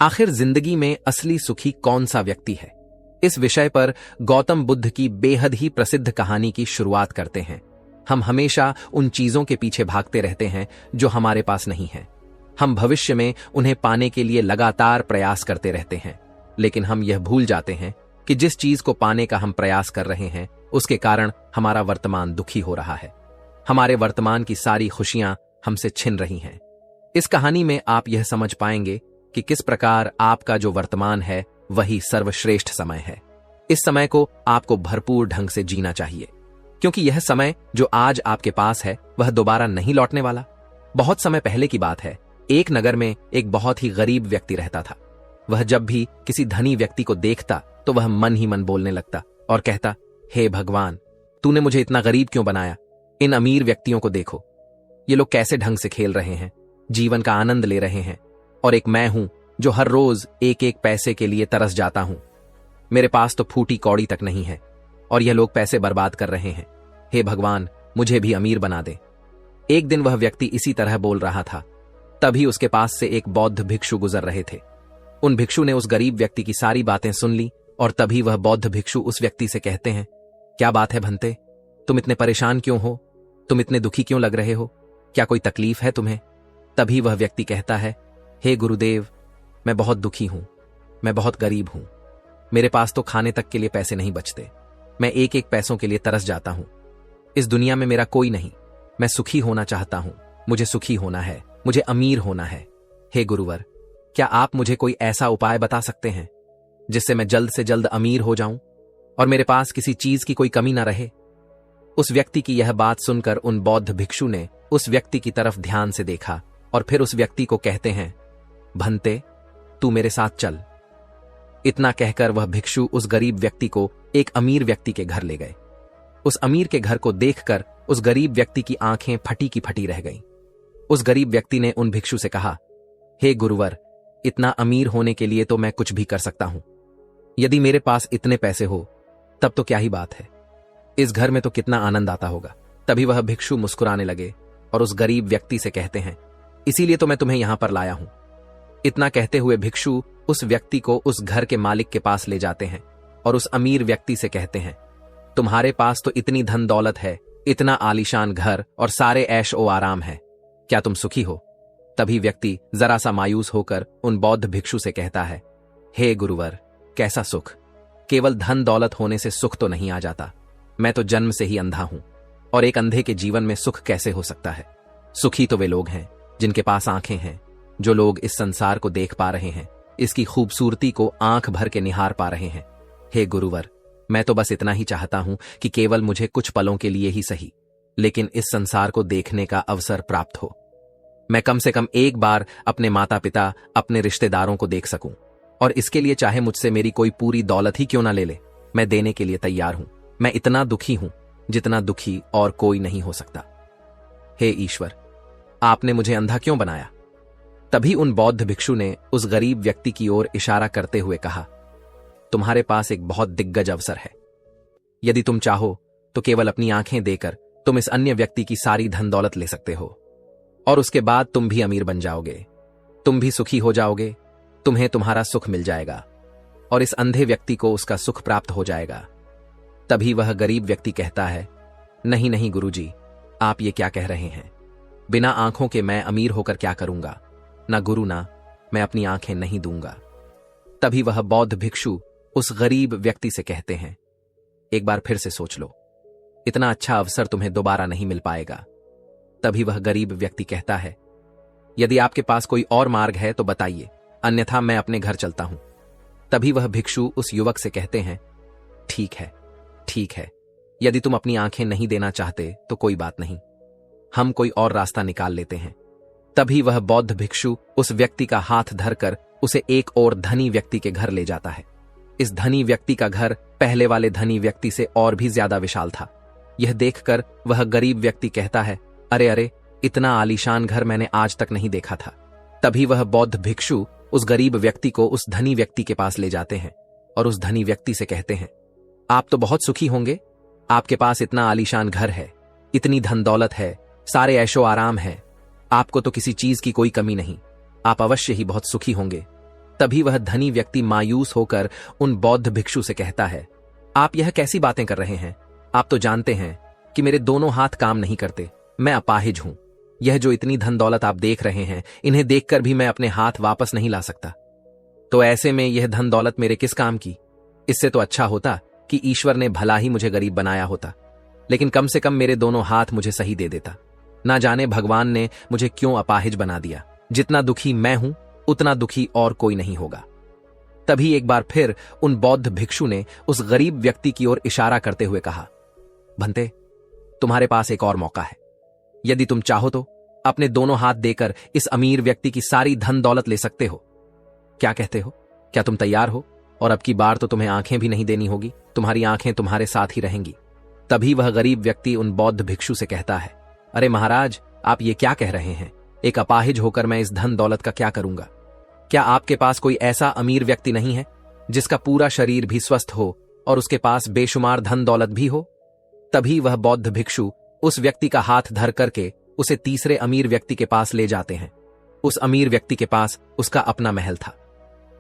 आखिर जिंदगी में असली सुखी कौन सा व्यक्ति है? इस विषय पर गौतम बुद्ध की बेहद ही प्रसिद्ध कहानी की शुरुआत करते हैं। हम हमेशा उन चीजों के पीछे भागते रहते हैं जो हमारे पास नहीं है। हम भविष्य में उन्हें पाने के लिए लगातार प्रयास करते रहते हैं, लेकिन हम यह भूल जाते हैं कि जिस चीज को पाने का हम प्रयास कर रहे हैं उसके कारण हमारा वर्तमान दुखी हो रहा है। हमारे वर्तमान की सारी खुशियां हमसे छिन रही हैं। इस कहानी में आप यह समझ पाएंगे कि किस प्रकार आपका जो वर्तमान है वही सर्वश्रेष्ठ समय है। इस समय को आपको भरपूर ढंग से जीना चाहिए, क्योंकि यह समय जो आज आपके पास है वह दोबारा नहीं लौटने वाला। बहुत समय पहले की बात है, एक नगर में एक बहुत ही गरीब व्यक्ति रहता था। वह जब भी किसी धनी व्यक्ति को देखता तो वह मन ही मन बोलने लगता और कहता, हे भगवान, तूने मुझे इतना गरीब क्यों बनाया? इन अमीर व्यक्तियों को देखो, ये लोग कैसे ढंग से खेल रहे हैं, जीवन का आनंद ले रहे हैं, और एक मैं हूं जो हर रोज एक एक पैसे के लिए तरस जाता हूं। मेरे पास तो फूटी कौड़ी तक नहीं है और यह लोग पैसे बर्बाद कर रहे हैं। हे भगवान, मुझे भी अमीर बना दे। एक दिन वह व्यक्ति इसी तरह बोल रहा था, तभी उसके पास से एक बौद्ध भिक्षु गुजर रहे थे। उन भिक्षु ने उस गरीब व्यक्ति की सारी बातें सुन ली और तभी वह बौद्ध भिक्षु उस व्यक्ति से कहते हैं, क्या बात है भंते, तुम इतने परेशान क्यों हो? तुम इतने दुखी क्यों लग रहे हो? क्या कोई तकलीफ है तुम्हें? तभी वह व्यक्ति कहता है, हे गुरुदेव, मैं बहुत दुखी हूं, मैं बहुत गरीब हूं, मेरे पास तो खाने तक के लिए पैसे नहीं बचते, मैं एक एक पैसों के लिए तरस जाता हूं। इस दुनिया में मेरा कोई नहीं, मैं सुखी होना चाहता हूं, मुझे सुखी होना है, मुझे अमीर होना है। हे गुरुवर, क्या आप मुझे कोई ऐसा उपाय बता सकते हैं जिससे मैं जल्द से जल्द अमीर हो जाऊं और मेरे पास किसी चीज की कोई कमी ना रहे? उस व्यक्ति की यह बात सुनकर उन बौद्ध भिक्षु ने उस व्यक्ति की तरफ ध्यान से देखा और फिर उस व्यक्ति को कहते हैं, भंते, तू मेरे साथ चल। इतना कहकर वह भिक्षु उस गरीब व्यक्ति को एक अमीर व्यक्ति के घर ले गए। उस अमीर के घर को देखकर उस गरीब व्यक्ति की आंखें फटी की फटी रह गईं। उस गरीब व्यक्ति ने उन भिक्षु से कहा, हे गुरुवर, इतना अमीर होने के लिए तो मैं कुछ भी कर सकता हूं। यदि मेरे पास इतने पैसे हो तब तो क्या ही बात है, इस घर में तो कितना आनंद आता होगा। तभी वह भिक्षु मुस्कुराने लगे और उस गरीब व्यक्ति से कहते हैं, इसीलिए तो मैं तुम्हें यहां पर लाया हूं। इतना कहते हुए भिक्षु उस व्यक्ति को उस घर के मालिक के पास ले जाते हैं और उस अमीर व्यक्ति से कहते हैं, तुम्हारे पास तो इतनी धन दौलत है, इतना आलीशान घर और सारे ऐश ओ आराम है, क्या तुम सुखी हो? तभी व्यक्ति जरा सा मायूस होकर उन बौद्ध भिक्षु से कहता है, हे गुरुवर, कैसा सुख? केवल धन दौलत होने से सुख तो नहीं आ जाता। मैं तो जन्म से ही अंधा हूं और एक अंधे के जीवन में सुख कैसे हो सकता है? सुखी तो वे लोग हैं जिनके पास आंखें हैं, जो लोग इस संसार को देख पा रहे हैं, इसकी खूबसूरती को आंख भर के निहार पा रहे हैं। हे गुरुवर, मैं तो बस इतना ही चाहता हूं कि केवल मुझे कुछ पलों के लिए ही सही, लेकिन इस संसार को देखने का अवसर प्राप्त हो। मैं कम से कम एक बार अपने माता पिता, अपने रिश्तेदारों को देख सकूं, और इसके लिए चाहे मुझसे मेरी कोई पूरी दौलत ही क्यों ना ले ले, मैं देने के लिए तैयार हूं। मैं इतना दुखी हूं जितना दुखी और कोई नहीं हो सकता। हे ईश्वर, आपने मुझे अंधा क्यों बनाया? तभी उन बौद्ध भिक्षु ने उस गरीब व्यक्ति की ओर इशारा करते हुए कहा, तुम्हारे पास एक बहुत दिग्गज अवसर है। यदि तुम चाहो तो केवल अपनी आंखें देकर तुम इस अन्य व्यक्ति की सारी धन दौलत ले सकते हो, और उसके बाद तुम भी अमीर बन जाओगे, तुम भी सुखी हो जाओगे, तुम्हें तुम्हारा सुख मिल जाएगा और इस अंधे व्यक्ति को उसका सुख प्राप्त हो जाएगा। तभी वह गरीब व्यक्ति कहता है, नहीं नहीं गुरुजी, आप ये क्या कह रहे हैं? बिना आंखों के मैं अमीर होकर क्या करूंगा? ना गुरु, ना मैं अपनी आंखें नहीं दूंगा। तभी वह बौद्ध भिक्षु उस गरीब व्यक्ति से कहते हैं, एक बार फिर से सोच लो, इतना अच्छा अवसर तुम्हें दोबारा नहीं मिल पाएगा। तभी वह गरीब व्यक्ति कहता है, यदि आपके पास कोई और मार्ग है तो बताइए, अन्यथा मैं अपने घर चलता हूं। तभी वह भिक्षु उस युवक से कहते हैं, ठीक है, ठीक है, यदि तुम अपनी आंखें नहीं देना चाहते तो कोई बात नहीं, हम कोई और रास्ता निकाल लेते हैं। तभी वह बौद्ध भिक्षु उस व्यक्ति का हाथ धरकर उसे एक और धनी व्यक्ति के घर ले जाता है। इस धनी व्यक्ति का घर पहले वाले धनी व्यक्ति से और भी ज्यादा विशाल था। यह देखकर वह गरीब व्यक्ति कहता है, अरे अरे, इतना आलीशान घर मैंने आज तक नहीं देखा था। तभी वह बौद्ध भिक्षु उस गरीब व्यक्ति को उस धनी व्यक्ति के पास ले जाते हैं और उस धनी व्यक्ति से कहते हैं, आप तो बहुत सुखी होंगे, आपके पास इतना आलीशान घर है, इतनी धन दौलत है, सारे ऐशो आराम है, आपको तो किसी चीज की कोई कमी नहीं, आप अवश्य ही बहुत सुखी होंगे। तभी वह धनी व्यक्ति मायूस होकर उन बौद्ध भिक्षु से कहता है, आप यह कैसी बातें कर रहे हैं? आप तो जानते हैं कि मेरे दोनों हाथ काम नहीं करते, मैं अपाहिज हूं। यह जो इतनी धन दौलत आप देख रहे हैं, इन्हें देखकर भी मैं अपने हाथ वापस नहीं ला सकता। तो ऐसे में यह धन दौलत मेरे किस काम की? इससे तो अच्छा होता कि ईश्वर ने भला ही मुझे गरीब बनाया होता, लेकिन कम से कम मेरे दोनों हाथ मुझे सही दे देता। ना जाने भगवान ने मुझे क्यों अपाहिज बना दिया। जितना दुखी मैं हूं, उतना दुखी और कोई नहीं होगा। तभी एक बार फिर उन बौद्ध भिक्षु ने उस गरीब व्यक्ति की ओर इशारा करते हुए कहा, भंते, तुम्हारे पास एक और मौका है। यदि तुम चाहो तो अपने दोनों हाथ देकर इस अमीर व्यक्ति की सारी धन दौलत ले सकते हो। क्या कहते हो? क्या तुम तैयार हो? और अब की बार तो तुम्हें आंखें भी नहीं देनी होगी, तुम्हारी आंखें तुम्हारे साथ ही रहेंगी। तभी वह गरीब व्यक्ति उन बौद्ध भिक्षु से कहता है, अरे महाराज, आप ये क्या कह रहे हैं? एक अपाहिज होकर मैं इस धन दौलत का क्या करूंगा? क्या आपके पास कोई ऐसा अमीर व्यक्ति नहीं है जिसका पूरा शरीर भी स्वस्थ हो और उसके पास बेशुमार धन दौलत भी हो? तभी वह बौद्ध भिक्षु उस व्यक्ति का हाथ धर करके उसे तीसरे अमीर व्यक्ति के पास ले जाते हैं। उस अमीर व्यक्ति के पास उसका अपना महल था।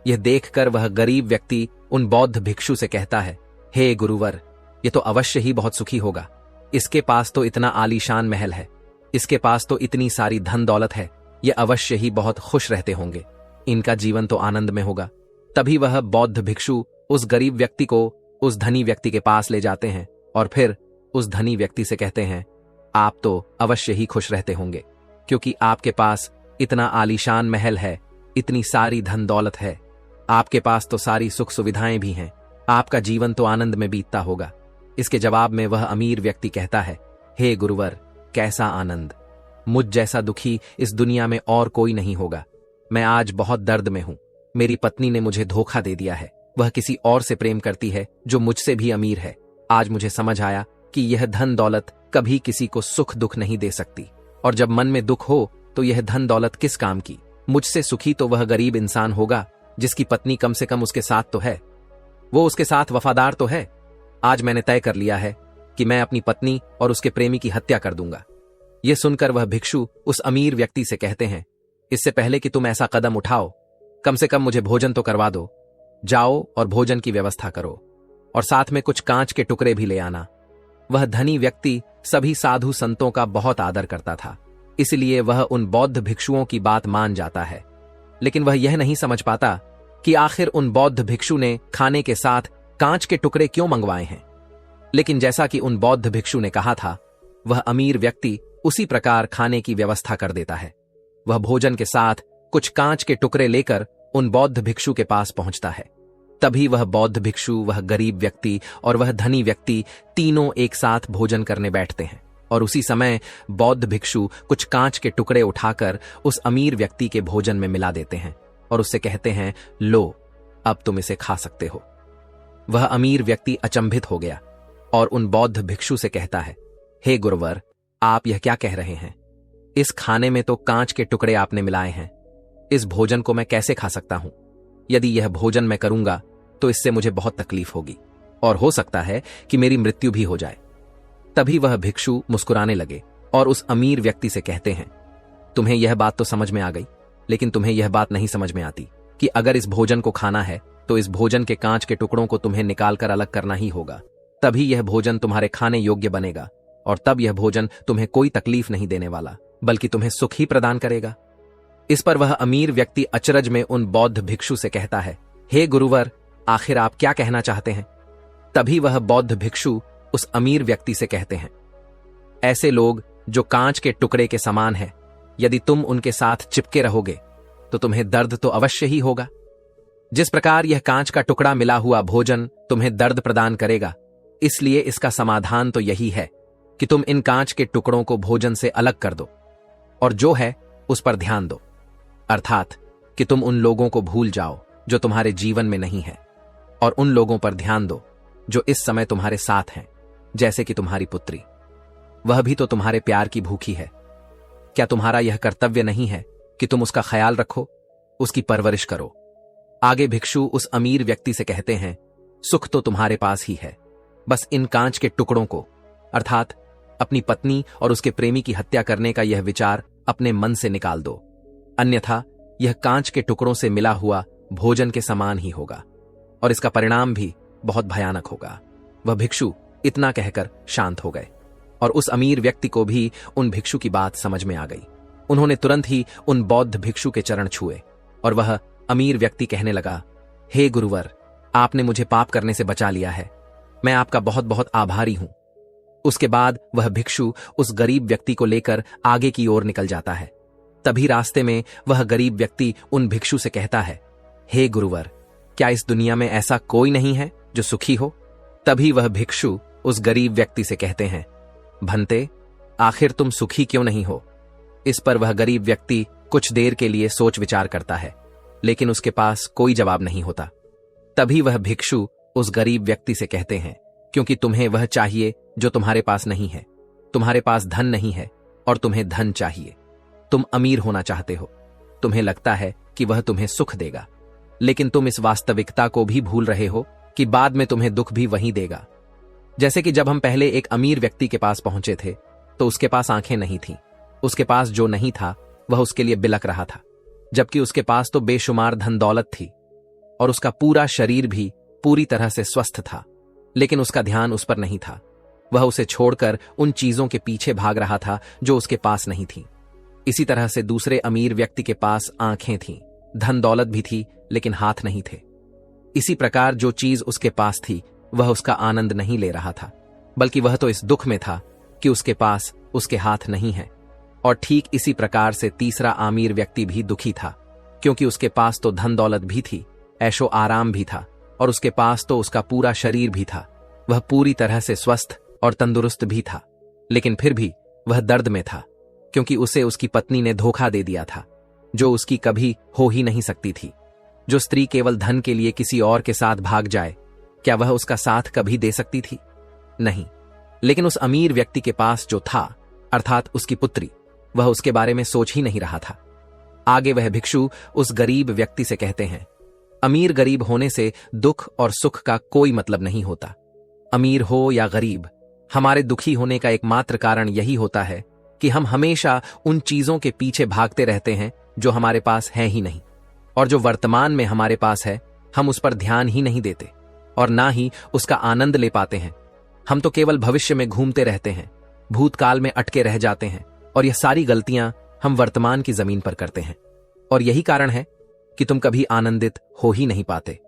यह देखकर वह गरीब व्यक्ति उन बौद्ध भिक्षु से कहता है, हे गुरुवर, यह तो अवश्य ही बहुत सुखी होगा। इसके पास तो इतना आलीशान महल है, इसके पास तो इतनी सारी धन दौलत है, यह अवश्य ही बहुत खुश रहते होंगे। इनका जीवन तो आनंद में होगा। तभी वह बौद्ध भिक्षु उस गरीब व्यक्ति को उस धनी व्यक्ति के पास ले जाते हैं और फिर उस धनी व्यक्ति से कहते हैं, आप तो अवश्य ही खुश रहते होंगे, क्योंकि आपके पास इतना आलीशान महल है, इतनी सारी धन दौलत है, आपके पास तो सारी सुख सुविधाएं भी हैं, आपका जीवन तो आनंद में बीतता होगा। इसके जवाब में वह अमीर व्यक्ति कहता है, हे गुरुवर, कैसा आनंद! मुझ जैसा दुखी इस दुनिया में और कोई नहीं होगा। मैं आज बहुत दर्द में हूं। मेरी पत्नी ने मुझे धोखा दे दिया है। वह किसी और से प्रेम करती है जो मुझसे भी अमीर है। आज मुझे समझ आया कि यह धन दौलत कभी किसी को सुख दुख नहीं दे सकती, और जब मन में दुख हो तो यह धन दौलत किस काम की? मुझसे सुखी तो वह गरीब इंसान होगा जिसकी पत्नी कम से कम उसके साथ तो है, वो उसके साथ वफादार तो है। आज मैंने तय कर लिया है कि मैं अपनी पत्नी और उसके प्रेमी की हत्या कर दूंगा। यह सुनकर वह भिक्षु उस अमीर व्यक्ति से कहते हैं, इससे पहले कि तुम ऐसा कदम उठाओ, कम से कम मुझे भोजन तो करवा दो। जाओ और भोजन की व्यवस्था करो, और साथ में कुछ कांच के टुकड़े भी ले आना। वह धनी व्यक्ति सभी साधु संतों का बहुत आदर करता था, इसलिए वह उन बौद्ध भिक्षुओं की बात मान जाता है। लेकिन वह यह नहीं समझ पाता कि आखिर उन बौद्ध भिक्षु ने खाने के साथ कांच के टुकड़े क्यों मंगवाए हैं। लेकिन जैसा कि उन बौद्ध भिक्षु ने कहा था, वह अमीर व्यक्ति उसी प्रकार खाने की व्यवस्था कर देता है। वह भोजन के साथ कुछ कांच के टुकड़े लेकर उन बौद्ध भिक्षु के पास पहुंचता है। तभी वह बौद्ध भिक्षु, वह गरीब व्यक्ति और वह धनी व्यक्ति तीनों एक साथ भोजन करने बैठते हैं, और उसी समय बौद्ध भिक्षु कुछ कांच के टुकड़े उठाकर उस अमीर व्यक्ति के भोजन में मिला देते हैं और उससे कहते हैं, लो, अब तुम इसे खा सकते हो। वह अमीर व्यक्ति अचंभित हो गया और उन बौद्ध भिक्षु से कहता है, हे गुरुवर, आप यह क्या कह रहे हैं? इस खाने में तो कांच के टुकड़े आपने मिलाए हैं। इस भोजन को मैं कैसे खा सकता हूं? यदि यह भोजन मैं करूंगा तो इससे मुझे बहुत तकलीफ होगी और हो सकता है कि मेरी मृत्यु भी हो जाए। तभी वह भिक्षु मुस्कुराने लगे और उस अमीर व्यक्ति से कहते हैं, तुम्हें यह बात तो समझ में आ गई, लेकिन तुम्हें यह बात नहीं समझ में आती कि अगर इस भोजन को खाना है तो इस भोजन के कांच के टुकड़ों को तुम्हें निकालकर अलग करना ही होगा। तभी यह भोजन तुम्हारे खाने योग्य बनेगा, और तब यह भोजन तुम्हें कोई तकलीफ नहीं देने वाला, बल्कि तुम्हें सुख ही प्रदान करेगा। इस पर वह अमीर व्यक्ति अचरज में उन बौद्ध भिक्षु से कहता है, हे गुरुवर, आखिर आप क्या कहना चाहते हैं? तभी वह बौद्ध भिक्षु उस अमीर व्यक्ति से कहते हैं, ऐसे लोग जो कांच के टुकड़े के समान है, यदि तुम उनके साथ चिपके रहोगे तो तुम्हें दर्द तो अवश्य ही होगा। जिस प्रकार यह कांच का टुकड़ा मिला हुआ भोजन तुम्हें दर्द प्रदान करेगा, इसलिए इसका समाधान तो यही है कि तुम इन कांच के टुकड़ों को भोजन से अलग कर दो और जो है उस पर ध्यान दो, अर्थात कि तुम उन लोगों को भूल जाओ जो तुम्हारे जीवन में नहीं है, और उन लोगों पर ध्यान दो जो इस समय तुम्हारे साथ हैं, जैसे कि तुम्हारी पुत्री। वह भी तो तुम्हारे प्यार की भूखी है। क्या तुम्हारा यह कर्तव्य नहीं है कि तुम उसका ख्याल रखो, उसकी परवरिश करो? आगे भिक्षु उस अमीर व्यक्ति से कहते हैं, सुख तो तुम्हारे पास ही है, बस इन कांच के टुकड़ों को, अर्थात अपनी पत्नी और उसके प्रेमी की हत्या करने का यह विचार अपने मन से निकाल दो, अन्यथा यह कांच के टुकड़ों से मिला हुआ भोजन के समान ही होगा और इसका परिणाम भी बहुत भयानक होगा। वह भिक्षु इतना कहकर शांत हो गए और उस अमीर व्यक्ति को भी उन भिक्षु की बात समझ में आ गई। उन्होंने तुरंत ही उन बौद्ध भिक्षु के चरण छुए और वह अमीर व्यक्ति कहने लगा, हे गुरुवर, आपने मुझे पाप करने से बचा लिया है, मैं आपका बहुत बहुत आभारी हूं। उसके बाद वह भिक्षु उस गरीब व्यक्ति को लेकर आगे की ओर निकल जाता है। तभी रास्ते में वह गरीब व्यक्ति उन भिक्षु से कहता है, हे गुरुवर, क्या इस दुनिया में ऐसा कोई नहीं है जो सुखी हो? तभी वह भिक्षु उस गरीब व्यक्ति से कहते हैं, भंते, आखिर तुम सुखी क्यों नहीं हो? इस पर वह गरीब व्यक्ति कुछ देर के लिए सोच विचार करता है, लेकिन उसके पास कोई जवाब नहीं होता। तभी वह भिक्षु उस गरीब व्यक्ति से कहते हैं, क्योंकि तुम्हें वह चाहिए जो तुम्हारे पास नहीं है। तुम्हारे पास धन नहीं है और तुम्हें धन चाहिए। तुम अमीर होना चाहते हो। तुम्हें लगता है कि वह तुम्हें सुख देगा, लेकिन तुम इस वास्तविकता को भी भूल रहे हो कि बाद में तुम्हें दुख भी वही देगा। जैसे कि जब हम पहले एक अमीर व्यक्ति के पास पहुंचे थे तो उसके पास आंखें नहीं थीं। उसके पास जो नहीं था वह उसके लिए बिलक रहा था, जबकि उसके पास तो बेशुमार धन दौलत थी और उसका पूरा शरीर भी पूरी तरह से स्वस्थ था, लेकिन उसका ध्यान उस पर नहीं था। वह उसे छोड़कर उन चीजों के पीछे भाग रहा था जो उसके पास नहीं थी। इसी तरह से दूसरे अमीर व्यक्ति के पास आंखें थीं, धन दौलत भी थी, लेकिन हाथ नहीं थे। इसी प्रकार जो चीज उसके पास थी वह उसका आनंद नहीं ले रहा था, बल्कि वह तो इस दुख में था कि उसके पास उसके हाथ नहीं है। और ठीक इसी प्रकार से तीसरा अमीर व्यक्ति भी दुखी था, क्योंकि उसके पास तो धन दौलत भी थी, ऐशो आराम भी था और उसके पास तो उसका पूरा शरीर भी था। वह पूरी तरह से स्वस्थ और तंदुरुस्त भी था, लेकिन फिर भी वह दर्द में था, क्योंकि उसे उसकी पत्नी ने धोखा दे दिया था, जो उसकी कभी हो ही नहीं सकती थी। जो स्त्री केवल धन के लिए किसी और के साथ भाग जाए, क्या वह उसका साथ कभी दे सकती थी? नहीं। लेकिन उस अमीर व्यक्ति के पास जो था, अर्थात उसकी पुत्री, वह उसके बारे में सोच ही नहीं रहा था। आगे वह भिक्षु उस गरीब व्यक्ति से कहते हैं, अमीर गरीब होने से दुख और सुख का कोई मतलब नहीं होता। अमीर हो या गरीब, हमारे दुखी होने का एकमात्र कारण यही होता है कि हम हमेशा उन चीजों के पीछे भागते रहते हैं जो हमारे पास है ही नहीं, और जो वर्तमान में हमारे पास है हम उस पर ध्यान ही नहीं देते और ना ही उसका आनंद ले पाते हैं। हम तो केवल भविष्य में घूमते रहते हैं, भूतकाल में अटके रह जाते हैं, और यह सारी गलतियां हम वर्तमान की जमीन पर करते हैं। और यही कारण है कि तुम कभी आनंदित हो ही नहीं पाते,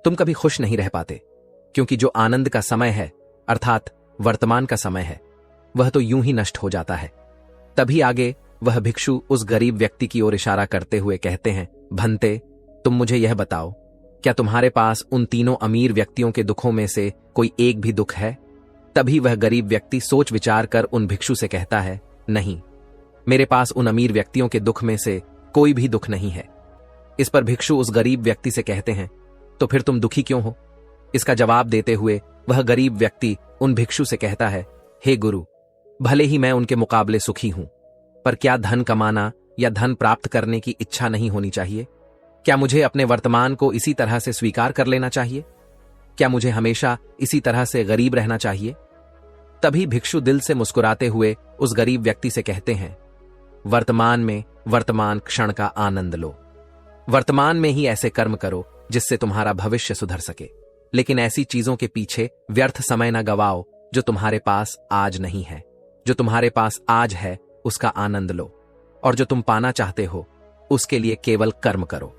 तुम कभी खुश नहीं रह पाते, क्योंकि जो आनंद का समय है, अर्थात वर्तमान का समय है, वह तो यूं ही नष्ट हो जाता है। तभी आगे वह भिक्षु उस गरीब व्यक्ति की ओर इशारा करते हुए कहते हैं, भंते, तुम मुझे यह बताओ, क्या तुम्हारे पास उन तीनों अमीर व्यक्तियों के दुखों में से कोई एक भी दुख है? तभी वह गरीब व्यक्ति सोच विचार कर उन भिक्षु से कहता है, नहीं, मेरे पास उन अमीर व्यक्तियों के दुख में से कोई भी दुख नहीं है। इस पर भिक्षु उस गरीब व्यक्ति से कहते हैं, तो फिर तुम दुखी क्यों हो? इसका जवाब देते हुए वह गरीब व्यक्ति उन भिक्षु से कहता है, हे गुरु, भले ही मैं उनके मुकाबले सुखी हूं, पर क्या धन कमाना या धन प्राप्त करने की इच्छा नहीं होनी चाहिए? क्या मुझे अपने वर्तमान को इसी तरह से स्वीकार कर लेना चाहिए? क्या मुझे हमेशा इसी तरह से गरीब रहना चाहिए? तभी भिक्षु दिल से मुस्कुराते हुए उस गरीब व्यक्ति से कहते हैं, वर्तमान में वर्तमान क्षण का आनंद लो। वर्तमान में ही ऐसे कर्म करो जिससे तुम्हारा भविष्य सुधर सके, लेकिन ऐसी चीजों के पीछे व्यर्थ समय न गवाओ जो तुम्हारे पास आज नहीं है। जो तुम्हारे पास आज है उसका आनंद लो, और जो तुम पाना चाहते हो उसके लिए केवल कर्म करो,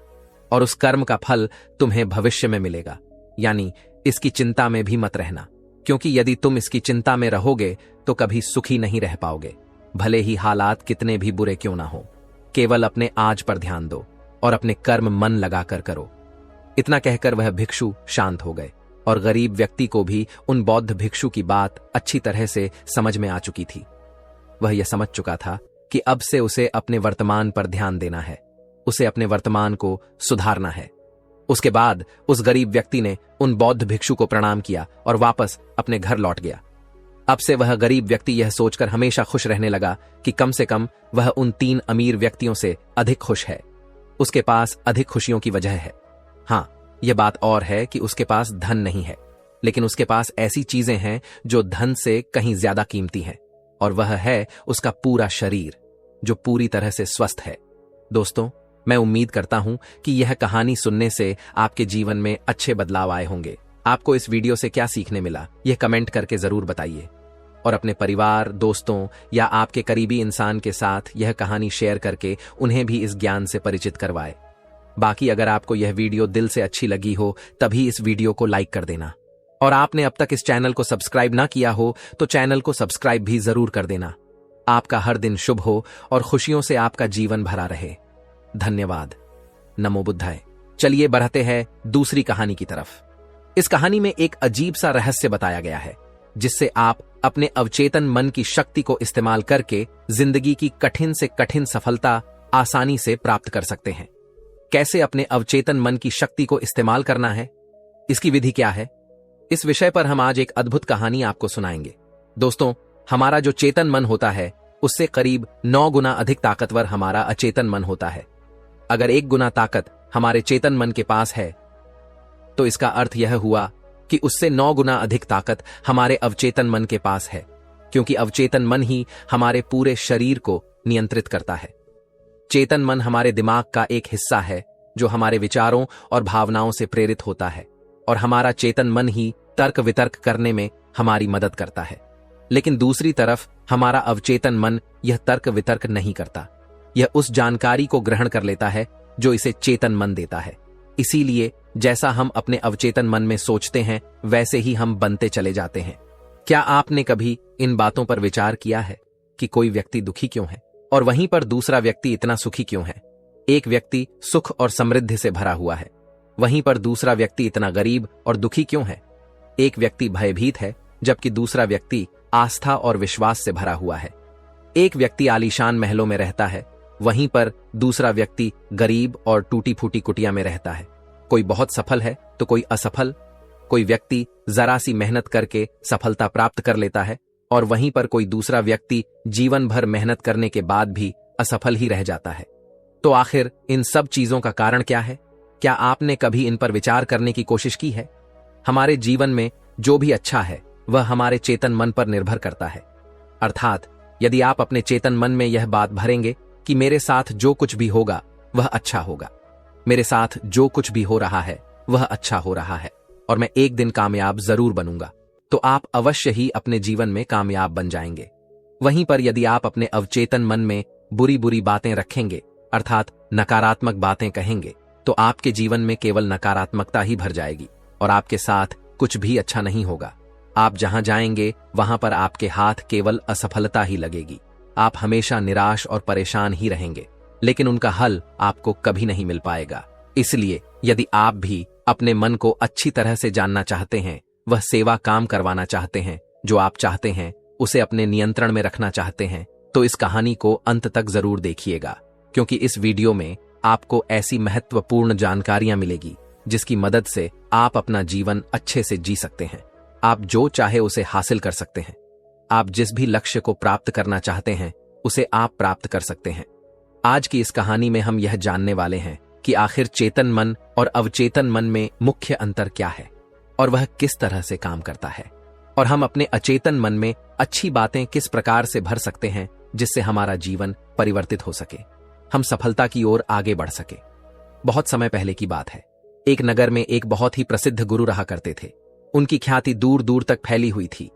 और उस कर्म का फल तुम्हें भविष्य में मिलेगा। यानी इसकी चिंता में भी मत रहना, क्योंकि यदि तुम इसकी चिंता में रहोगे तो कभी सुखी नहीं रह पाओगे, भले ही हालात कितने भी बुरे क्यों ना हो। केवल अपने आज पर ध्यान दो और अपने कर्म मन लगाकर करो। इतना कहकर वह भिक्षु शांत हो गए, और गरीब व्यक्ति को भी उन बौद्ध भिक्षु की बात अच्छी तरह से समझ में आ चुकी थी। वह यह समझ चुका था कि अब से उसे अपने वर्तमान पर ध्यान देना है, उसे अपने वर्तमान को सुधारना है। उसके बाद उस गरीब व्यक्ति ने उन बौद्ध भिक्षु को प्रणाम किया और वापस अपने घर लौट गया। अब से वह गरीब व्यक्ति यह सोचकर हमेशा खुश रहने लगा कि कम से कम वह उन तीन अमीर व्यक्तियों से अधिक खुश है। उसके पास अधिक खुशियों की वजह है। हाँ, यह बात और है कि उसके पास धन नहीं है, लेकिन उसके पास ऐसी चीजें हैं जो धन से कहीं ज्यादा कीमती हैं, और वह है उसका पूरा शरीर जो पूरी तरह से स्वस्थ है। दोस्तों, मैं उम्मीद करता हूं कि यह कहानी सुनने से आपके जीवन में अच्छे बदलाव आए होंगे। आपको इस वीडियो से क्या सीखने मिला, यह कमेंट करके जरूर बताइए और अपने परिवार, दोस्तों या आपके करीबी इंसान के साथ यह कहानी शेयर करके उन्हें भी इस ज्ञान से परिचित करवाए। बाकी अगर आपको यह वीडियो दिल से अच्छी लगी हो तभी इस वीडियो को लाइक कर देना, और आपने अब तक इस चैनल को सब्सक्राइब ना किया हो तो चैनल को सब्सक्राइब भी जरूर कर देना। आपका हर दिन शुभ हो और खुशियों से आपका जीवन भरा रहे। धन्यवाद। नमो बुद्धाय। चलिए बढ़ते हैं दूसरी कहानी की तरफ। इस कहानी में एक अजीब सा रहस्य बताया गया है जिससे आप अपने अवचेतन मन की शक्ति को इस्तेमाल करके जिंदगी की कठिन से कठिन सफलता आसानी से प्राप्त कर सकते हैं। कैसे अपने अवचेतन मन की शक्ति को इस्तेमाल करना है, इसकी विधि क्या है, इस विषय पर हम आज एक अद्भुत कहानी आपको सुनाएंगे। दोस्तों, हमारा जो चेतन मन होता है उससे करीब 9 गुना अधिक ताकतवर हमारा अचेतन मन होता है। अगर 1 गुना ताकत हमारे चेतन मन के पास है तो इसका अर्थ यह हुआ कि उससे 9 गुना अधिक ताकत हमारे अवचेतन मन के पास है, क्योंकि अवचेतन मन ही हमारे पूरे शरीर को नियंत्रित करता है। चेतन मन हमारे दिमाग का एक हिस्सा है जो हमारे विचारों और भावनाओं से प्रेरित होता है, और हमारा चेतन मन ही तर्क वितर्क करने में हमारी मदद करता है। लेकिन दूसरी तरफ हमारा अवचेतन मन यह तर्क वितर्क नहीं करता। यह उस जानकारी को ग्रहण कर लेता है जो इसे चेतन मन देता है। इसीलिए जैसा हम अपने अवचेतन मन में सोचते हैं वैसे ही हम बनते चले जाते हैं। क्या आपने कभी इन बातों पर विचार किया है कि कोई व्यक्ति दुखी क्यों है और वहीं पर दूसरा व्यक्ति इतना सुखी क्यों है? एक व्यक्ति सुख और समृद्धि से भरा हुआ है, वहीं पर दूसरा व्यक्ति इतना गरीब और दुखी क्यों है? एक व्यक्ति भयभीत है जबकि दूसरा व्यक्ति आस्था और विश्वास से भरा हुआ है। एक व्यक्ति आलीशान महलों में रहता है, वहीं पर दूसरा व्यक्ति गरीब और टूटी फूटी कुटिया में रहता है। कोई बहुत सफल है तो कोई असफल। कोई व्यक्ति जरा सी मेहनत करके सफलता प्राप्त कर लेता है और वहीं पर कोई दूसरा व्यक्ति जीवन भर मेहनत करने के बाद भी असफल ही रह जाता है। तो आखिर इन सब चीजों का कारण क्या है? क्या आपने कभी इन पर विचार करने की कोशिश की है? हमारे जीवन में जो भी अच्छा है वह हमारे चेतन मन पर निर्भर करता है। अर्थात यदि आप अपने चेतन मन में यह बात भरेंगे कि मेरे साथ जो कुछ भी होगा वह अच्छा होगा, मेरे साथ जो कुछ भी हो रहा है वह अच्छा हो रहा है और मैं एक दिन कामयाब जरूर बनूंगा, तो आप अवश्य ही अपने जीवन में कामयाब बन जाएंगे। वहीं पर यदि आप अपने अवचेतन मन में बुरी बुरी बातें रखेंगे, अर्थात नकारात्मक बातें कहेंगे, तो आपके जीवन में केवल नकारात्मकता ही भर जाएगी और आपके साथ कुछ भी अच्छा नहीं होगा। आप जहां जाएंगे वहां पर आपके हाथ केवल असफलता ही लगेगी। आप हमेशा निराश और परेशान ही रहेंगे, लेकिन उनका हल आपको कभी नहीं मिल पाएगा। इसलिए यदि आप भी अपने मन को अच्छी तरह से जानना चाहते हैं, वह सेवा काम करवाना चाहते हैं जो आप चाहते हैं, उसे अपने नियंत्रण में रखना चाहते हैं, तो इस कहानी को अंत तक जरूर देखिएगा, क्योंकि इस वीडियो में आपको ऐसी महत्वपूर्ण जानकारियां मिलेगी जिसकी मदद से आप अपना जीवन अच्छे से जी सकते हैं। आप जो चाहे उसे हासिल कर सकते हैं। आप जिस भी लक्ष्य को प्राप्त करना चाहते हैं उसे आप प्राप्त कर सकते हैं। आज की इस कहानी में हम यह जानने वाले हैं कि आखिर चेतन मन और अवचेतन मन में मुख्य अंतर क्या है और वह किस तरह से काम करता है, और हम अपने अचेतन मन में अच्छी बातें किस प्रकार से भर सकते हैं जिससे हमारा जीवन परिवर्तित हो सके, हम सफलता की ओर आगे बढ़ सके। बहुत समय पहले की बात है। एक नगर में एक बहुत ही प्रसिद्ध गुरु रहा करते थे। उनकी ख्याति दूर दूर तक फैली हुई थी।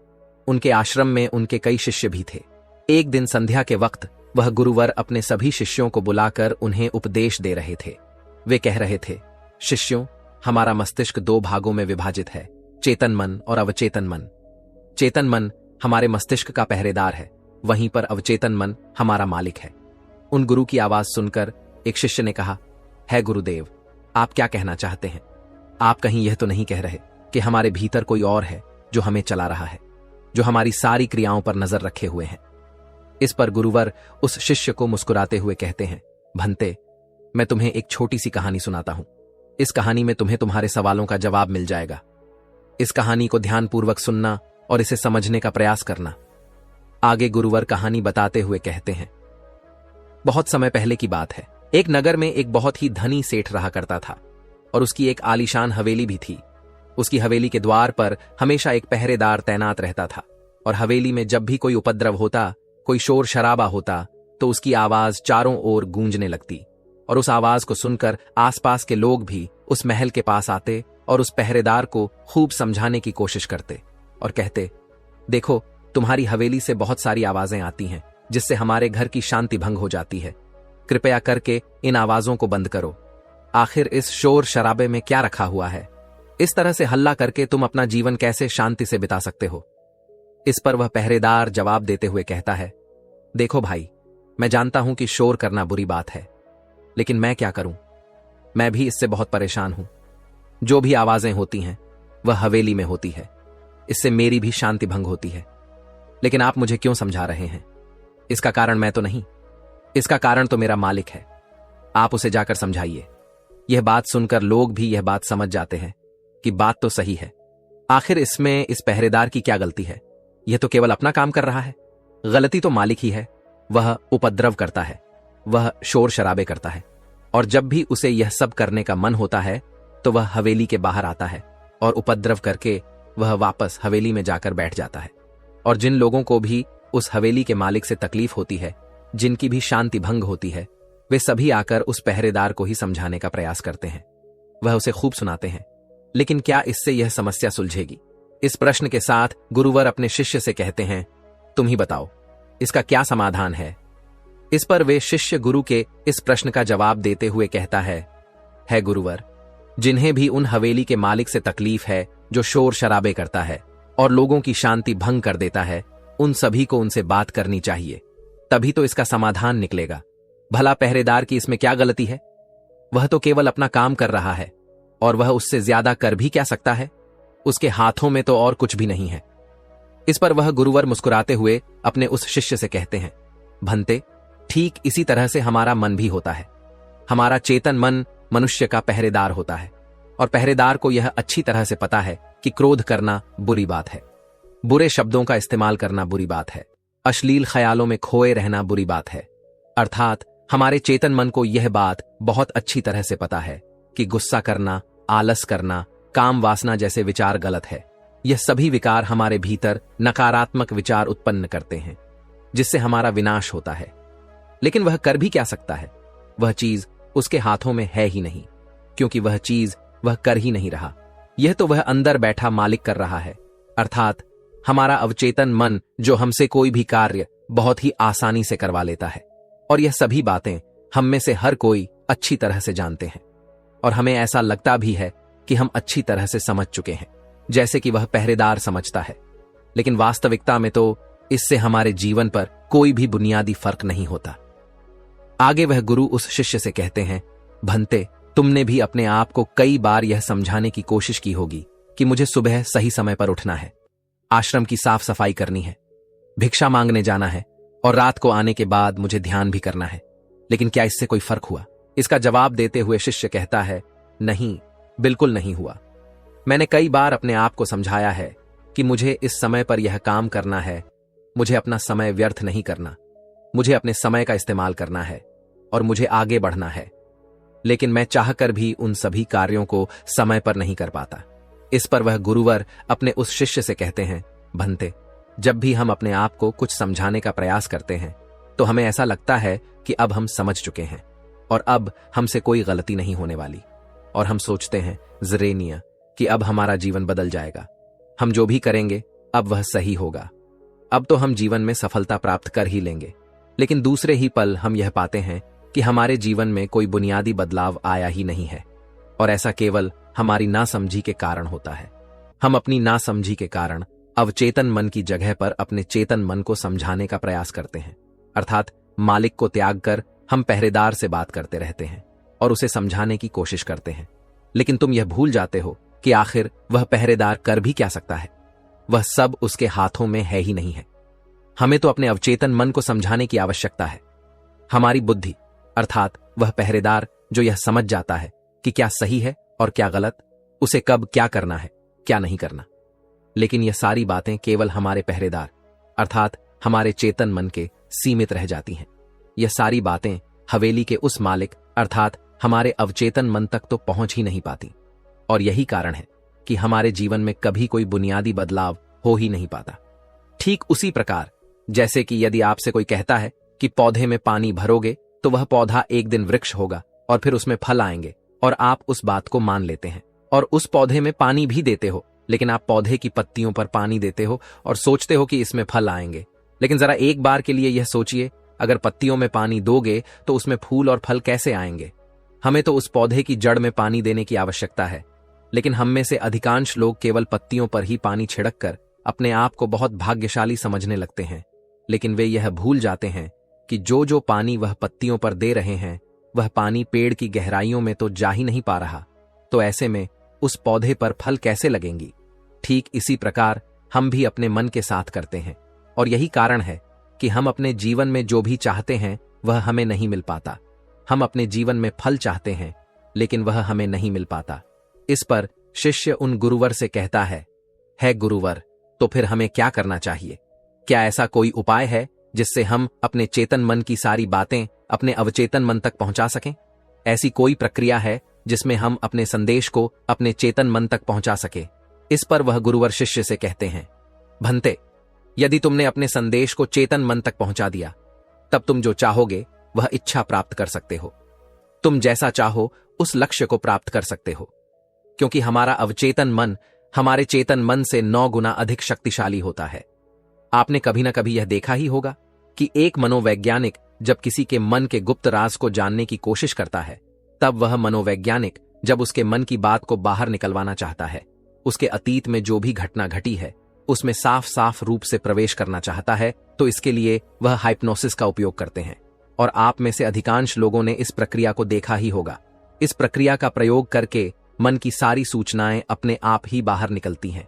उनके आश्रम में उनके कई शिष्य भी थे। एक दिन संध्या के वक्त वह गुरुवर अपने सभी शिष्यों को बुलाकर उन्हें उपदेश दे रहे थे। वे कह रहे थे, शिष्यों, हमारा मस्तिष्क 2 भागों में विभाजित है, चेतन मन और अवचेतन मन। चेतन मन हमारे मस्तिष्क का पहरेदार है, वहीं पर अवचेतन मन हमारा मालिक है। उन गुरु की आवाज सुनकर एक शिष्य ने कहा, है गुरुदेव, आप क्या कहना चाहते हैं? आप कहीं यह तो नहीं कह रहे कि हमारे भीतर कोई और है जो हमें चला रहा है, जो हमारी सारी क्रियाओं पर नजर रखे हुए हैं? इस पर गुरुवर उस शिष्य को मुस्कुराते हुए कहते हैं, भंते, मैं तुम्हें एक छोटी सी कहानी सुनाता हूं। इस कहानी में तुम्हें तुम्हारे सवालों का जवाब मिल जाएगा। इस कहानी को ध्यानपूर्वक सुनना और इसे समझने का प्रयास करना। आगे गुरुवर कहानी बताते हुए कहते हैं, बहुत समय पहले की बात है। एक नगर में एक बहुत ही धनी सेठ रहा करता था और उसकी एक आलीशान हवेली भी थी। उसकी हवेली के द्वार पर हमेशा एक पहरेदार तैनात रहता था और हवेली में जब भी कोई उपद्रव होता, कोई शोर शराबा होता, तो उसकी आवाज चारों ओर गूंजने लगती और उस आवाज को सुनकर आसपास के लोग भी उस महल के पास आते और उस पहरेदार को खूब समझाने की कोशिश करते और कहते, देखो, तुम्हारी हवेली से बहुत सारी आवाजें आती हैं जिससे हमारे घर की शांति भंग हो जाती है। कृपया करके इन आवाजों को बंद करो। आखिर इस शोर शराबे में क्या रखा हुआ है? इस तरह से हल्ला करके तुम अपना जीवन कैसे शांति से बिता सकते हो? इस पर वह पहरेदार जवाब देते हुए कहता है, देखो भाई, मैं जानता हूं कि शोर करना बुरी बात है, लेकिन मैं क्या करूं? मैं भी इससे बहुत परेशान हूं। जो भी आवाजें होती हैं वह हवेली में होती है, इससे मेरी भी शांति भंग होती है। लेकिन आप मुझे क्यों समझा रहे हैं? इसका कारण मैं तो नहीं, इसका कारण तो मेरा मालिक है। आप उसे जाकर समझाइए। यह बात सुनकर लोग भी यह बात समझ जाते हैं कि बात तो सही है। आखिर इसमें इस पहरेदार की क्या गलती है? यह तो केवल अपना काम कर रहा है। गलती तो मालिक ही है। वह उपद्रव करता है, वह शोर शराबे करता है, और जब भी उसे यह सब करने का मन होता है तो वह हवेली के बाहर आता है और उपद्रव करके वह वापस हवेली में जाकर बैठ जाता है। और जिन लोगों को भी उस हवेली के मालिक से तकलीफ होती है, जिनकी भी शांति भंग होती है, वे सभी आकर उस पहरेदार को ही समझाने का प्रयास करते हैं। वह उसे खूब सुनाते हैं, लेकिन क्या इससे यह समस्या सुलझेगी? इस प्रश्न के साथ गुरुवर अपने शिष्य से कहते हैं, तुम ही बताओ, इसका क्या समाधान है? इस पर वे शिष्य गुरु के इस प्रश्न का जवाब देते हुए कहता है गुरुवर, जिन्हें भी उन हवेली के मालिक से तकलीफ है जो शोर शराबे करता है और लोगों की शांति भंग कर देता है, उन सभी को उनसे बात करनी चाहिए, तभी तो इसका समाधान निकलेगा। भला पहरेदार की इसमें क्या गलती है? वह तो केवल अपना काम कर रहा है, और वह उससे ज्यादा कर भी क्या सकता है? उसके हाथों में तो और कुछ भी नहीं है। इस पर वह गुरुवर मुस्कुराते हुए अपने उस शिष्य से कहते हैं, भंते, ठीक इसी तरह से हमारा मन भी होता है। हमारा चेतन मन मनुष्य का पहरेदार होता है, और पहरेदार को यह अच्छी तरह से पता है कि क्रोध करना बुरी बात है, बुरे शब्दों का इस्तेमाल करना बुरी बात है, अश्लील ख्यालों में खोए रहना बुरी बात है। अर्थात हमारे चेतन मन को यह बात बहुत अच्छी तरह से पता है कि गुस्सा करना, आलस करना, काम वासना जैसे विचार गलत है। यह सभी विकार हमारे भीतर नकारात्मक विचार उत्पन्न करते हैं, जिससे हमारा विनाश होता है। लेकिन वह कर भी क्या सकता है? वह चीज उसके हाथों में है ही नहीं, क्योंकि वह चीज वह कर ही नहीं रहा। यह तो वह अंदर बैठा मालिक कर रहा है, अर्थात हमारा अवचेतन मन, जो हमसे कोई भी कार्य बहुत ही आसानी से करवा लेता है। और यह सभी बातें हम में से हर कोई अच्छी तरह से जानते हैं, और हमें ऐसा लगता भी है कि हम अच्छी तरह से समझ चुके हैं, जैसे कि वह पहरेदार समझता है। लेकिन वास्तविकता में तो इससे हमारे जीवन पर कोई भी बुनियादी फर्क नहीं होता। आगे वह गुरु उस शिष्य से कहते हैं, भंते, तुमने भी अपने आप को कई बार यह समझाने की कोशिश की होगी कि मुझे सुबह सही समय पर उठना है, आश्रम की साफ सफाई करनी है, भिक्षा मांगने जाना है, और रात को आने के बाद मुझे ध्यान भी करना है। लेकिन क्या इससे कोई फर्क हुआ? इसका जवाब देते हुए शिष्य कहता है, नहीं, बिल्कुल नहीं हुआ। मैंने कई बार अपने आप को समझाया है कि मुझे इस समय पर यह काम करना है, मुझे अपना समय व्यर्थ नहीं करना, मुझे अपने समय का इस्तेमाल करना है और मुझे आगे बढ़ना है। लेकिन मैं चाहकर भी उन सभी कार्यों को समय पर नहीं कर पाता। इस पर वह गुरुवर अपने उस शिष्य से कहते हैं, भंते, जब भी हम अपने आप को कुछ समझाने का प्रयास करते हैं तो हमें ऐसा लगता है कि अब हम समझ चुके हैं और अब हमसे कोई गलती नहीं होने वाली, और हम सोचते हैं ज़रेनिया कि अब हमारा जीवन बदल जाएगा, हम जो भी करेंगे अब वह सही होगा, अब तो हम जीवन में सफलता प्राप्त कर ही लेंगे। लेकिन दूसरे ही पल हम यह पाते हैं कि हमारे जीवन में कोई बुनियादी बदलाव आया ही नहीं है, और ऐसा केवल हमारी नासमझी के कारण होता है। हम अपनी नासमझी के कारण अवचेतन मन की जगह पर अपने चेतन मन को समझाने का प्रयास करते हैं, अर्थात मालिक को त्याग कर हम पहरेदार से बात करते रहते हैं और उसे समझाने की कोशिश करते हैं। लेकिन तुम यह भूल जाते हो कि आखिर वह पहरेदार कर भी क्या सकता है? वह सब उसके हाथों में है ही नहीं है। हमें तो अपने अवचेतन मन को समझाने की आवश्यकता है। हमारी बुद्धि, अर्थात वह पहरेदार जो यह समझ जाता है कि क्या सही है और क्या गलत, उसे कब क्या करना है, क्या नहीं करना। लेकिन यह सारी बातें केवल हमारे पहरेदार, अर्थात हमारे चेतन मन के सीमित रह जाती हैं। यह सारी बातें हवेली के उस मालिक, अर्थात हमारे अवचेतन मन तक तो पहुंच ही नहीं पाती, और यही कारण है कि हमारे जीवन में कभी कोई बुनियादी बदलाव हो ही नहीं पाता। ठीक उसी प्रकार जैसे कि यदि आपसे कोई कहता है कि पौधे में पानी भरोगे तो वह पौधा एक दिन वृक्ष होगा, और फिर उसमें फल आएंगे और आप उस बात को मान लेते हैं और उस पौधे में पानी भी देते हो, लेकिन आप पौधे की पत्तियों पर पानी देते हो और सोचते हो कि इसमें फल आएंगे। लेकिन जरा एक बार के लिए यह सोचिए, अगर पत्तियों में पानी दोगे तो उसमें फूल और फल कैसे आएंगे? हमें तो उस पौधे की जड़ में पानी देने की आवश्यकता है, लेकिन हम में से अधिकांश लोग केवल पत्तियों पर ही पानी छिड़क कर अपने आप को बहुत भाग्यशाली समझने लगते हैं। लेकिन वे यह भूल जाते हैं कि जो पानी वह पत्तियों पर दे रहे हैं वह पानी पेड़ की गहराइयों में तो जा ही नहीं पा रहा, तो ऐसे में उस पौधे पर फल कैसे लगेंगी? ठीक इसी प्रकार हम भी अपने मन के साथ करते हैं, और यही कारण है कि हम अपने जीवन में जो भी चाहते हैं वह हमें नहीं मिल पाता। हम अपने जीवन में फल चाहते हैं, लेकिन वह हमें नहीं मिल पाता। इस पर शिष्य उन गुरुवर से कहता है गुरुवर, तो फिर हमें क्या करना चाहिए? क्या ऐसा कोई उपाय है जिससे हम अपने चेतन मन की सारी बातें अपने अवचेतन मन तक पहुंचा सकें? ऐसी कोई प्रक्रिया है जिसमें हम अपने संदेश को अपने चेतन मन तक पहुंचा सके? इस पर वह गुरुवर शिष्य से कहते हैं, भंते, यदि तुमने अपने संदेश को चेतन मन तक पहुंचा दिया, तब तुम जो चाहोगे वह इच्छा प्राप्त कर सकते हो। तुम जैसा चाहो उस लक्ष्य को प्राप्त कर सकते हो, क्योंकि हमारा अवचेतन मन हमारे चेतन मन से 9 गुना अधिक शक्तिशाली होता है। आपने कभी ना कभी यह देखा ही होगा कि एक मनोवैज्ञानिक जब किसी के मन के गुप्त राज को जानने की कोशिश करता है, तब वह मनोवैज्ञानिक जब उसके मन की बात को बाहर निकलवाना चाहता है, उसके अतीत में जो भी घटना घटी है उसमें साफ साफ रूप से प्रवेश करना चाहता है, तो इसके लिए वह हाइप्नोसिस का उपयोग करते हैं। और आप में से अधिकांश लोगों ने इस प्रक्रिया को देखा ही होगा। इस प्रक्रिया का प्रयोग करके मन की सारी सूचनाएं अपने आप ही बाहर निकलती हैं।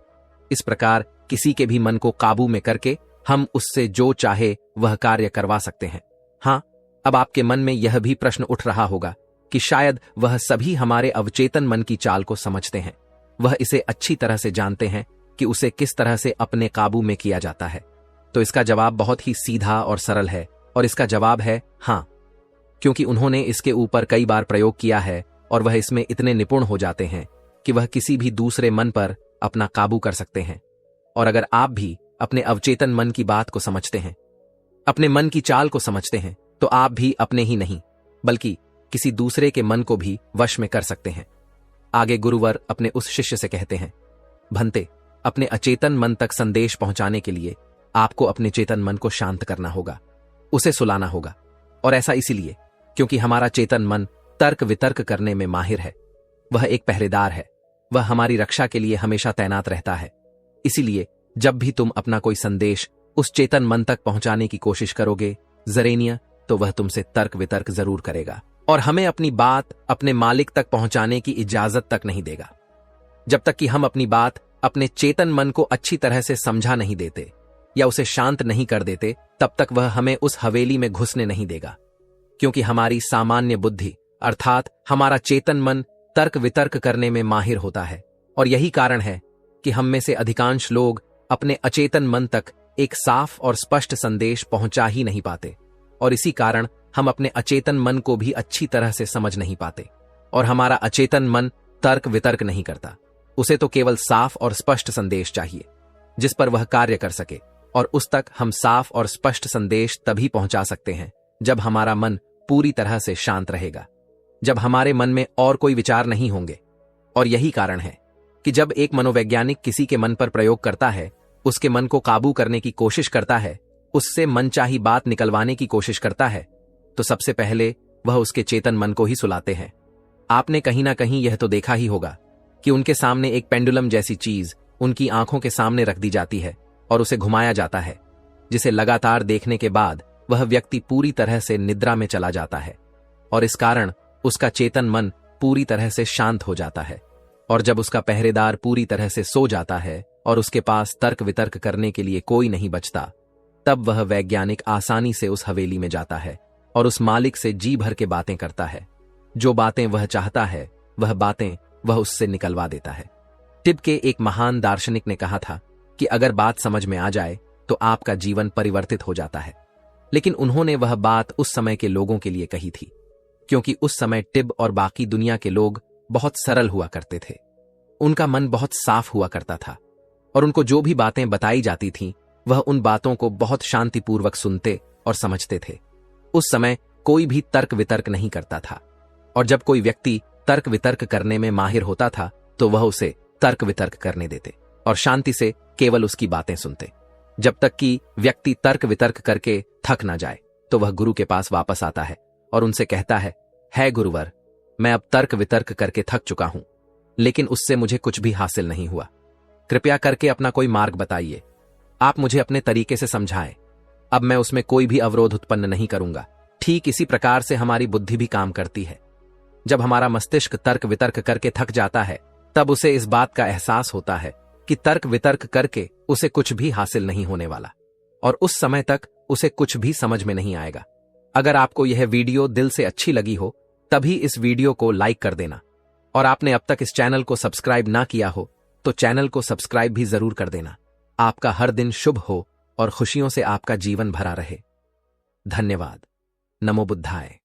इस प्रकार किसी के भी मन को काबू में करके हम उससे जो चाहे वह कार्य करवा सकते हैं। हाँ, अब आपके मन में यह भी प्रश्न उठ रहा होगा कि शायद वह सभी हमारे अवचेतन मन की चाल को समझते हैं, वह इसे अच्छी तरह से जानते हैं कि उसे किस तरह से अपने काबू में किया जाता है। तो इसका जवाब बहुत ही सीधा और सरल है, और इसका जवाब है हाँ, क्योंकि उन्होंने इसके ऊपर कई बार प्रयोग किया है और वह इसमें इतने निपुण हो जाते हैं कि वह किसी भी दूसरे मन पर अपना काबू कर सकते हैं। और अगर आप भी अपने अवचेतन मन की बात को समझते हैं, अपने मन की चाल को समझते हैं, तो आप भी अपने ही नहीं बल्कि किसी दूसरे के मन को भी वश में कर सकते हैं। आगे गुरुवर अपने उस शिष्य से कहते हैं, भंते, अपने अचेतन मन तक संदेश पहुंचाने के लिए आपको अपने चेतन मन को शांत करना होगा, उसे सुलाना होगा। और ऐसा इसीलिए क्योंकि हमारा चेतन मन तर्क वितर्क करने में माहिर है। वह एक पहरेदार है, वह हमारी रक्षा के लिए हमेशा तैनात रहता है। इसीलिए जब भी तुम अपना कोई संदेश उस चेतन मन तक पहुंचाने की कोशिश करोगे जरेनिया, तो वह तुमसे तर्क वितर्क जरूर करेगा और हमें अपनी बात अपने मालिक तक पहुंचाने की इजाजत तक नहीं देगा। जब तक कि हम अपनी बात अपने चेतन मन को अच्छी तरह से समझा नहीं देते या उसे शांत नहीं कर देते, तब तक वह हमें उस हवेली में घुसने नहीं देगा। क्योंकि हमारी सामान्य बुद्धि अर्थात हमारा चेतन मन तर्क वितर्क करने में माहिर होता है, और यही कारण है कि हम में से अधिकांश लोग अपने अचेतन मन तक एक साफ और स्पष्ट संदेश पहुंचा ही नहीं पाते। और इसी कारण हम अपने अचेतन मन को भी अच्छी तरह से समझ नहीं पाते। और हमारा अचेतन मन तर्क वितर्क नहीं करता, उसे तो केवल साफ और स्पष्ट संदेश चाहिए जिस पर वह कार्य कर सके। और उस तक हम साफ और स्पष्ट संदेश तभी पहुंचा सकते हैं जब हमारा मन पूरी तरह से शांत रहेगा, जब हमारे मन में और कोई विचार नहीं होंगे। और यही कारण है कि जब एक मनोवैज्ञानिक किसी के मन पर प्रयोग करता है, उसके मन को काबू करने की कोशिश करता है, उससे मनचाही बात निकलवाने की कोशिश करता है, तो सबसे पहले वह उसके चेतन मन को ही सुलाते हैं। आपने कहीं ना कहीं यह तो देखा ही होगा कि उनके सामने एक पेंडुलम जैसी चीज उनकी आंखों के सामने रख दी जाती है और उसे घुमाया जाता है, जिसे लगातार देखने के बाद वह व्यक्ति पूरी तरह से निद्रा में चला जाता है और इस कारण उसका चेतन मन पूरी तरह से शांत हो जाता है। और जब उसका पहरेदार पूरी तरह से सो जाता है और उसके पास तर्क वितर्क करने के लिए कोई नहीं बचता, तब वह वैज्ञानिक आसानी से उस हवेली में जाता है और उस मालिक से जी भर के बातें करता है। जो बातें वह चाहता है वह बातें वह उससे निकलवा देता है। टिब के एक महान दार्शनिक ने कहा था कि अगर बात समझ में आ जाए तो आपका जीवन परिवर्तित हो जाता है। लेकिन उन्होंने वह बात उस समय के लोगों के लिए कही थी, क्योंकि उस समय टिब और बाकी दुनिया के लोग बहुत सरल हुआ करते थे। उनका मन बहुत साफ हुआ करता था और उनको जो भी बातें बताई जाती थीं, वह उन बातों को बहुत शांतिपूर्वक सुनते और समझते थे। उस समय कोई भी तर्क वितर्क नहीं करता था और जब कोई व्यक्ति तर्क वितर्क करने में माहिर होता था तो वह उसे तर्क वितर्क करने देते और शांति से केवल उसकी बातें सुनते। जब तक कि व्यक्ति तर्क वितर्क करके थक ना जाए तो वह गुरु के पास वापस आता है और उनसे कहता है गुरुवर, मैं अब तर्क वितर्क करके थक चुका हूं, लेकिन उससे मुझे कुछ भी हासिल नहीं हुआ। कृपया करके अपना कोई मार्ग बताइए। आप मुझे अपने तरीके से समझाएं। अब मैं उसमें कोई भी अवरोध उत्पन्न नहीं करूंगा। ठीक इसी प्रकार से हमारी बुद्धि भी काम करती है। जब हमारा मस्तिष्क तर्क वितर्क करके थक जाता है तब उसे इस बात का एहसास होता है कि तर्क वितर्क करके उसे कुछ भी हासिल नहीं होने वाला और उस समय तक उसे कुछ भी समझ में नहीं आएगा। अगर आपको यह वीडियो दिल से अच्छी लगी हो तभी इस वीडियो को लाइक कर देना और आपने अब तक इस चैनल को सब्सक्राइब ना किया हो तो चैनल को सब्सक्राइब भी जरूर कर देना। आपका हर दिन शुभ हो और खुशियों से आपका जीवन भरा रहे। धन्यवाद। नमो बुद्धाय।